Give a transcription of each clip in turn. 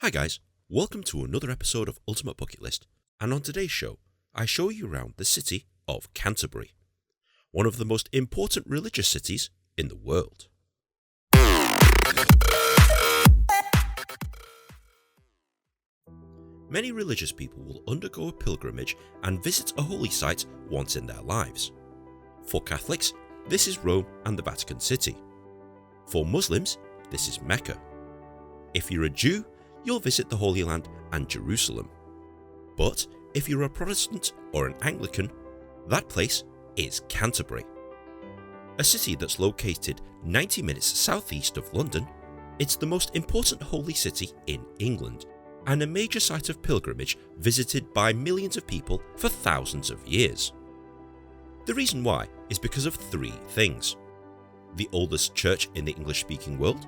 Hi guys, welcome to another episode of Ultimate Bucket List, and on today's show, I show you around the city of Canterbury, one of the most important religious cities in the world. Many religious people will undergo a pilgrimage and visit a holy site once in their lives. For Catholics, this is Rome and the Vatican City. For Muslims, this is Mecca. If you're a Jew, you'll visit the Holy Land and Jerusalem. But if you're a Protestant or an Anglican, that place is Canterbury. A city that's located 90 minutes southeast of London, it's the most important holy city in England and a major site of pilgrimage visited by millions of people for thousands of years. The reason why is because of three things: the oldest church in the English-speaking world,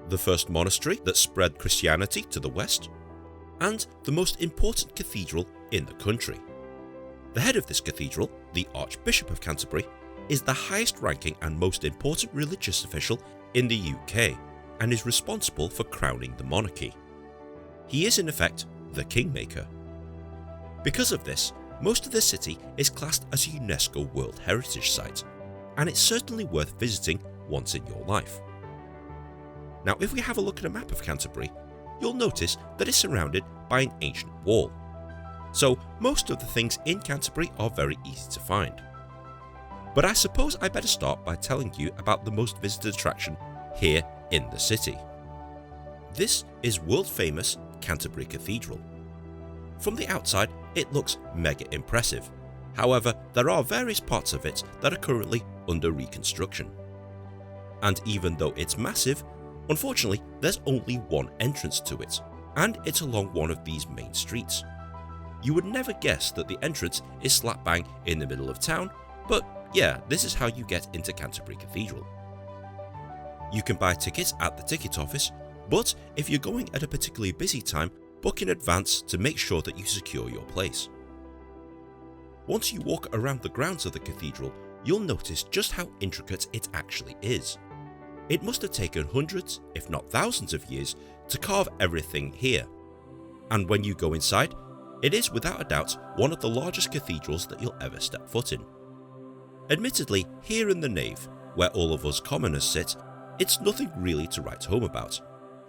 the first monastery that spread Christianity to the west, and the most important cathedral in the country. The head of this cathedral, the Archbishop of Canterbury, is the highest ranking and most important religious official in the UK and is responsible for crowning the monarchy. He is in effect the kingmaker. Because of this, most of the city is classed as a UNESCO World Heritage Site, and it's certainly worth visiting once in your life. Now, if we have a look at a map of Canterbury, you'll notice that it's surrounded by an ancient wall. So most of the things in Canterbury are very easy to find. But I suppose I better start by telling you about the most visited attraction here in the city. This is world famous Canterbury Cathedral. From the outside, it looks mega impressive. However, there are various parts of it that are currently under reconstruction. And even though it's massive, unfortunately, there's only one entrance to it, and it's along one of these main streets. You would never guess that the entrance is slap bang in the middle of town, but yeah, this is how you get into Canterbury Cathedral. You can buy tickets at the ticket office, but if you're going at a particularly busy time, book in advance to make sure that you secure your place. Once you walk around the grounds of the cathedral, you'll notice just how intricate it actually is. It must have taken hundreds, if not thousands of years to carve everything here. And when you go inside, it is without a doubt one of the largest cathedrals that you'll ever step foot in. Admittedly, here in the nave, where all of us commoners sit, it's nothing really to write home about.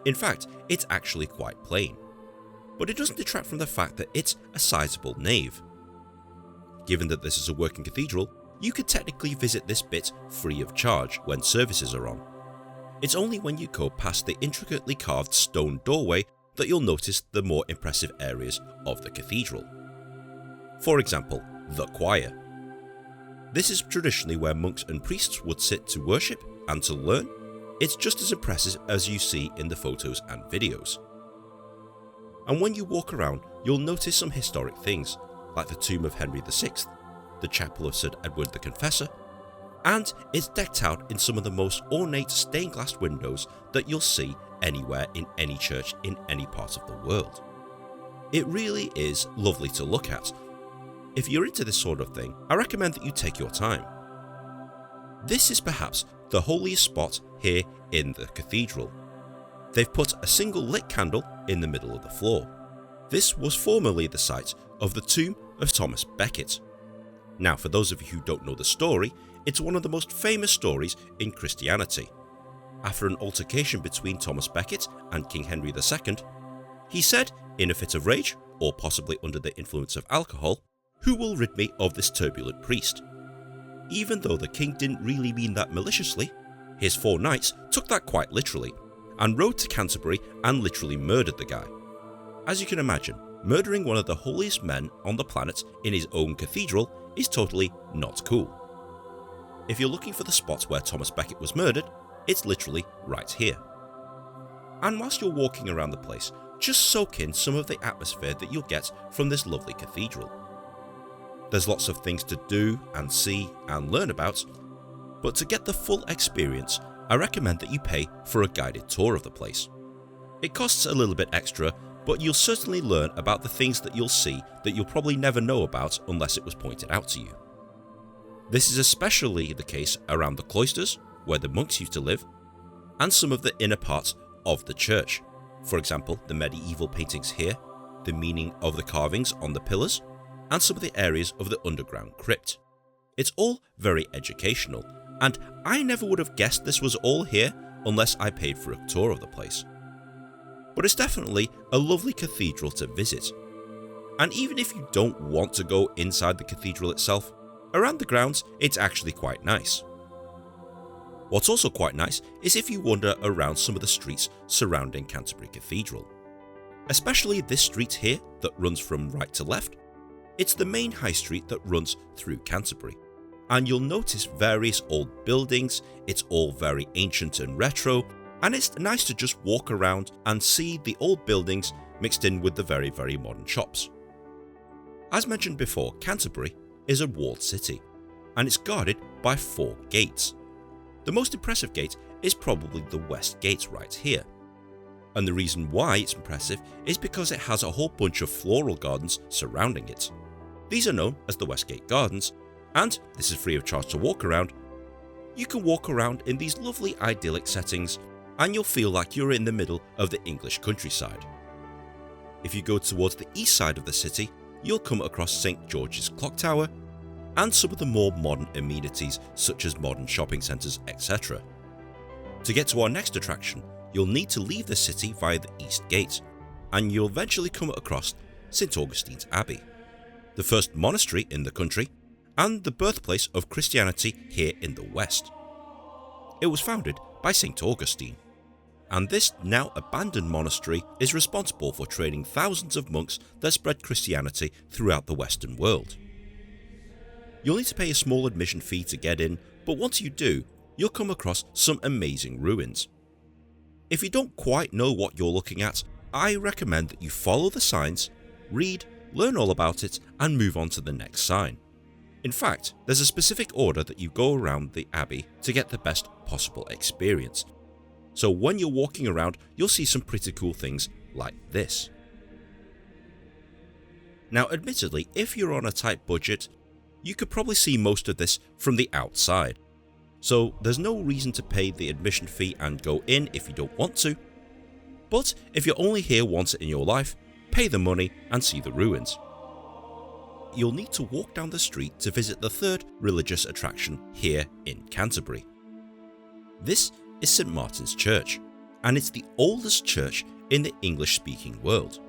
In fact, it's actually quite plain. But it doesn't detract from the fact that it's a sizable nave. Given that this is a working cathedral, you could technically visit this bit free of charge when services are on. It's only when you go past the intricately carved stone doorway that you'll notice the more impressive areas of the cathedral. For example, the choir. This is traditionally where monks and priests would sit to worship and to learn. It's just as impressive as you see in the photos and videos. And when you walk around, you'll notice some historic things, like the tomb of Henry VI, the chapel of St Edward the Confessor, and it's decked out in some of the most ornate stained glass windows that you'll see anywhere in any church in any part of the world. It really is lovely to look at. If you're into this sort of thing, I recommend that you take your time. This is perhaps the holiest spot here in the cathedral. They've put a single lit candle in the middle of the floor. This was formerly the site of the tomb of Thomas Becket. Now, for those of you who don't know the story, it's one of the most famous stories in Christianity. After an altercation between Thomas Becket and King Henry II, he said, in a fit of rage, or possibly under the influence of alcohol, "Who will rid me of this turbulent priest?" Even though the king didn't really mean that maliciously, his 4 knights took that quite literally, and rode to Canterbury and literally murdered the guy. As you can imagine, murdering one of the holiest men on the planet in his own cathedral is totally not cool. If you're looking for the spot where Thomas Becket was murdered, it's literally right here. And whilst you're walking around the place, just soak in some of the atmosphere that you'll get from this lovely cathedral. There's lots of things to do and see and learn about, but to get the full experience, I recommend that you pay for a guided tour of the place. It costs a little bit extra, but you'll certainly learn about the things that you'll see that you'll probably never know about unless it was pointed out to you. This is especially the case around the cloisters, where the monks used to live, and some of the inner parts of the church. For example, the medieval paintings here, the meaning of the carvings on the pillars, and some of the areas of the underground crypt. It's all very educational, and I never would have guessed this was all here unless I paid for a tour of the place. But it's definitely a lovely cathedral to visit. And even if you don't want to go inside the cathedral itself, around the grounds it's actually quite nice. What's also quite nice is if you wander around some of the streets surrounding Canterbury Cathedral. Especially this street here that runs from right to left. It's the main high street that runs through Canterbury. And you'll notice various old buildings, it's all very ancient and retro, and it's nice to just walk around and see the old buildings mixed in with the very, very modern shops. As mentioned before, Canterbury is a walled city, and it's guarded by 4 gates. The most impressive gate is probably the West Gate right here. And the reason why it's impressive is because it has a whole bunch of floral gardens surrounding it. These are known as the Westgate Gardens, and this is free of charge to walk around. You can walk around in these lovely idyllic settings, and you'll feel like you're in the middle of the English countryside. If you go towards the east side of the city, you'll come across St George's Clock Tower, and some of the more modern amenities such as modern shopping centres, etc. To get to our next attraction, you'll need to leave the city via the East Gate, and you'll eventually come across St Augustine's Abbey, the first monastery in the country, and the birthplace of Christianity here in the West. It was founded by St Augustine, and this now abandoned monastery is responsible for training thousands of monks that spread Christianity throughout the Western world. You'll need to pay a small admission fee to get in, but once you do, you'll come across some amazing ruins. If you don't quite know what you're looking at, I recommend that you follow the signs, read, learn all about it, and move on to the next sign. In fact, there's a specific order that you go around the abbey to get the best possible experience. So when you're walking around, you'll see some pretty cool things like this. Now admittedly, if you're on a tight budget, you could probably see most of this from the outside. So there's no reason to pay the admission fee and go in if you don't want to. But if you're only here once in your life, pay the money and see the ruins. You'll need to walk down the street to visit the third religious attraction here in Canterbury. This is St Martin's Church, and it's the oldest church in the English-speaking world.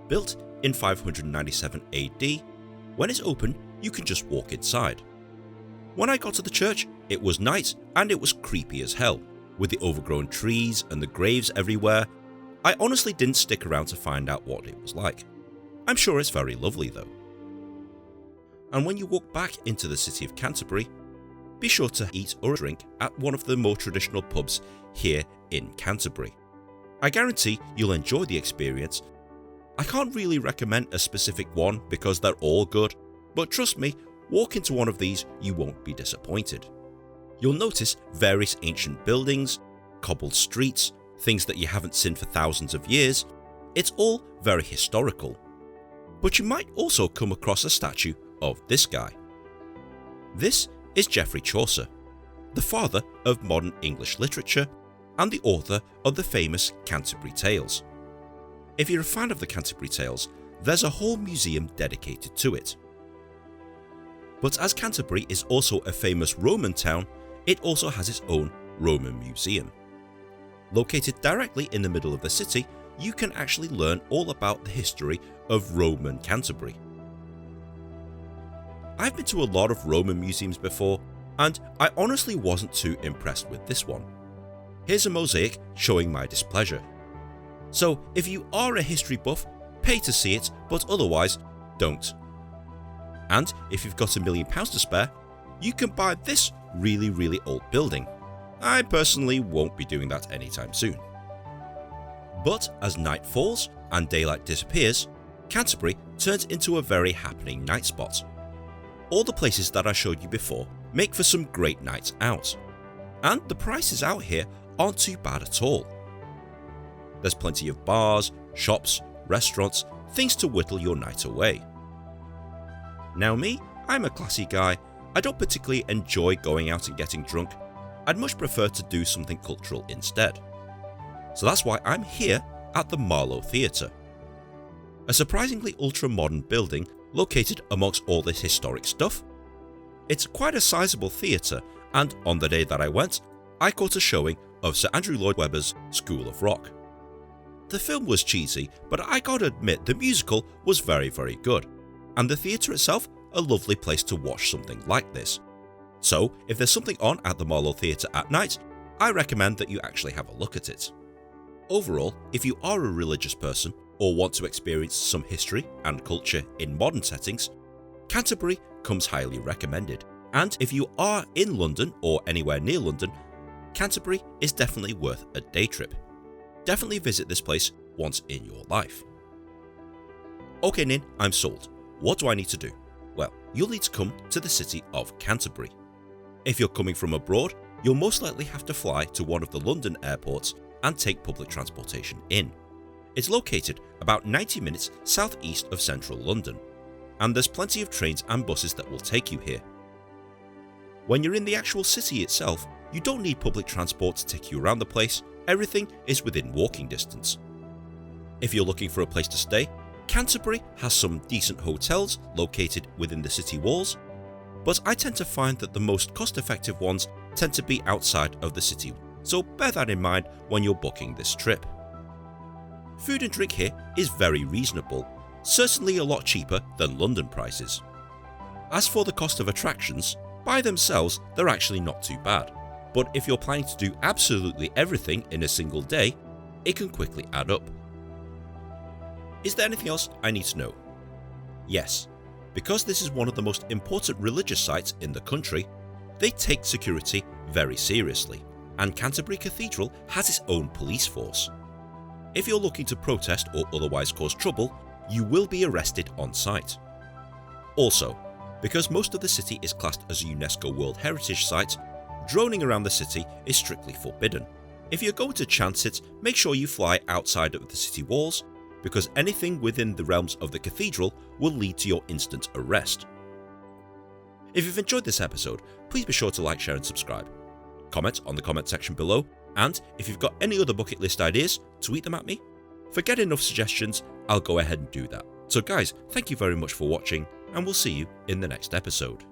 Built in 597 AD, when it's open, you can just walk inside. When I got to the church, it was night and it was creepy as hell, with the overgrown trees and the graves everywhere. I honestly didn't stick around to find out what it was like. I'm sure it's very lovely though. And when you walk back into the city of Canterbury, be sure to eat or drink at one of the more traditional pubs here in Canterbury. I guarantee you'll enjoy the experience. I can't really recommend a specific one because they're all good, but trust me, walk into one of these, you won't be disappointed. You'll notice various ancient buildings, cobbled streets, things that you haven't seen for thousands of years. It's all very historical. But you might also come across a statue of this guy. This is Geoffrey Chaucer, the father of modern English literature and the author of the famous Canterbury Tales. If you're a fan of the Canterbury Tales, there's a whole museum dedicated to it. But as Canterbury is also a famous Roman town, it also has its own Roman museum. Located directly in the middle of the city, you can actually learn all about the history of Roman Canterbury. I've been to a lot of Roman museums before, and I honestly wasn't too impressed with this one. Here's a mosaic showing my displeasure. So if you are a history buff, pay to see it, but otherwise, don't. And if you've got £1 million to spare, you can buy this really old building. I personally won't be doing that anytime soon. But as night falls and daylight disappears, Canterbury turns into a very happening night spot. All the places that I showed you before make for some great nights out, and the prices out here aren't too bad at all. There's plenty of bars, shops, restaurants, things to whittle your night away. Now me, I'm a classy guy. I don't particularly enjoy going out and getting drunk. I'd much prefer to do something cultural instead. So that's why I'm here at the Marlow Theatre. A surprisingly ultra-modern building located amongst all this historic stuff. It's quite a sizable theatre, and on the day that I went, I caught a showing of Sir Andrew Lloyd Webber's School of Rock. The film was cheesy, but I gotta admit the musical was very good, and the theatre itself a lovely place to watch something like this. So if there's something on at the Marlow Theatre at night, I recommend that you actually have a look at it. Overall, if you are a religious person or want to experience some history and culture in modern settings, Canterbury comes highly recommended. And if you are in London or anywhere near London, Canterbury is definitely worth a day trip. Definitely visit this place once in your life. Okay Nin, I'm sold. What do I need to do? Well, you'll need to come to the city of Canterbury. If you're coming from abroad, you'll most likely have to fly to one of the London airports and take public transportation in. It's located about 90 minutes southeast of central London, and there's plenty of trains and buses that will take you here. When you're in the actual city itself, you don't need public transport to take you around the place, everything is within walking distance. If you're looking for a place to stay, Canterbury has some decent hotels located within the city walls, but I tend to find that the most cost-effective ones tend to be outside of the city, so bear that in mind when you're booking this trip. Food and drink here is very reasonable, certainly a lot cheaper than London prices. As for the cost of attractions, by themselves they're actually not too bad, but if you're planning to do absolutely everything in a single day, it can quickly add up. Is there anything else I need to know? Yes, because this is one of the most important religious sites in the country, they take security very seriously, and Canterbury Cathedral has its own police force. If you're looking to protest or otherwise cause trouble, you will be arrested on site. Also, because most of the city is classed as a UNESCO World Heritage Site, droning around the city is strictly forbidden. If you're going to chance it, make sure you fly outside of the city walls, because anything within the realms of the cathedral will lead to your instant arrest. If you've enjoyed this episode, please be sure to like, share and subscribe. Comment on the comment section below, and if you've got any other bucket list ideas, tweet them at me. If I get enough suggestions, I'll go ahead and do that. So guys, thank you very much for watching, and we'll see you in the next episode.